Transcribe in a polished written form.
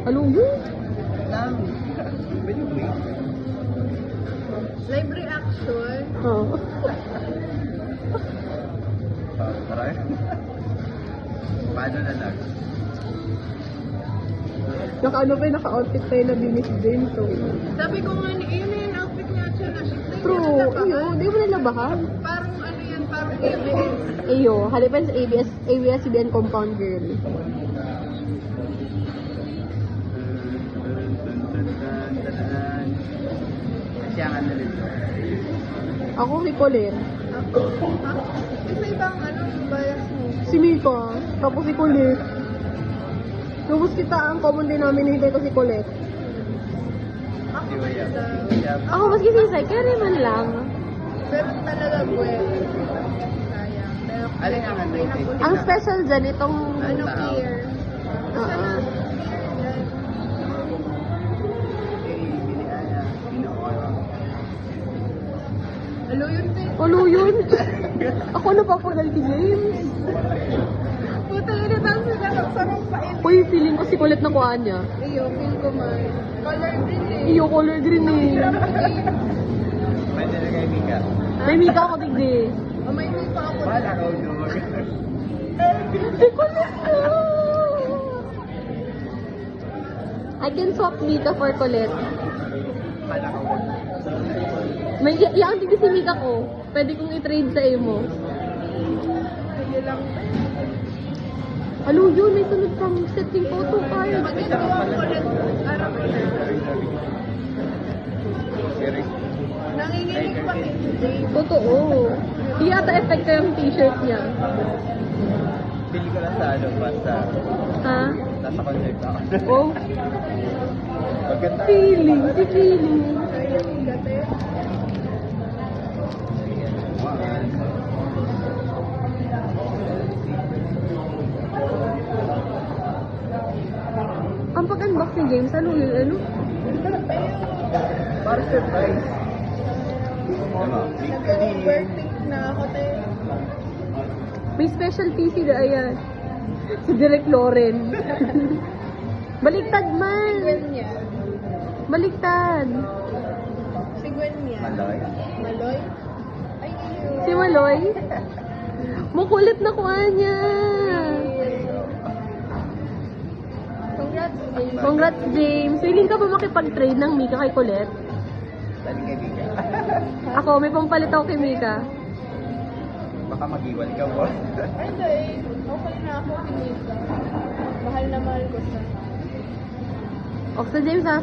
Aluyo? Lang. Wait. Live reaction. Oo. Tara. Paano na lang? Naka-ano pa yung naka-outfit tayo na Miss James. So. Sabi ko nga, yun na yung outfit niya siya na siya. True. Iyo, di mo nalabahan. Parang ano yan, parang ABS. Iyo, halipan sa ABS-CBN compound girl. Siya nga na rin. Ako si Colette. Isa ibang ano, bias mo. Si Mika. Tapos si Colette. Tapos kita, ang common denominator ko si Colette. Si Waya. Ako maski si Isay, kaya naman lang. Pero talaga well. Sayang. Pero Alin ang ano? Ang special dyan, itong... ano, clear. Oo. Hello yun din. Ano yun? Ako napapagal si James. Puta yun na tayo sila. Sarap pa yun. Uy, feeling ko si Colette na kuhaan niya. Iyo, feel ko man. Color green eh. Iyo, color green eh. Pwede na kay Mika. May Mika ako tigdi. Oh, may may pa ako. Wala ka ulo. Si Colette na! I can swap Mika for Colette. Wala ka ulo. May iyang tigdi si Mika ko. Pwede kong i-trade sa imo. Sige lang. Ano yun? May sunod pang setting photo card. Maganda ang kulit. Araw ko na. Serious. Nanginginig pa hindi. Totoo. Di yata epekto yung t-shirt niya. Pili ko lang sa ano, basta Ha? nasa concert ako. Oh, Maganda. feeling. Si feeling. Sayang gate. Ang pag-unbox ni James, ano yun? Ano? Para surprise. Ano? Nag-birthday na ako tayo. May special PC na, ayan. Si Direk Loren. Baliktad man. Gwen niya. Baliktad. Si Gwen niya. Maloy. Maloy? Ay, iyo. Si Maloy. Makulit na kuha niya. Congrats, James. Congrats, James. Willing ka ba makipag-trade ng Mika kay Colette? Dali kay Mika. Ako, may pampalit ako kay Mika. Baka mag-iwan ka mo. Hindi, okay na ako, Pinita. Mahal na mahal ko siya. O, sa James, ha?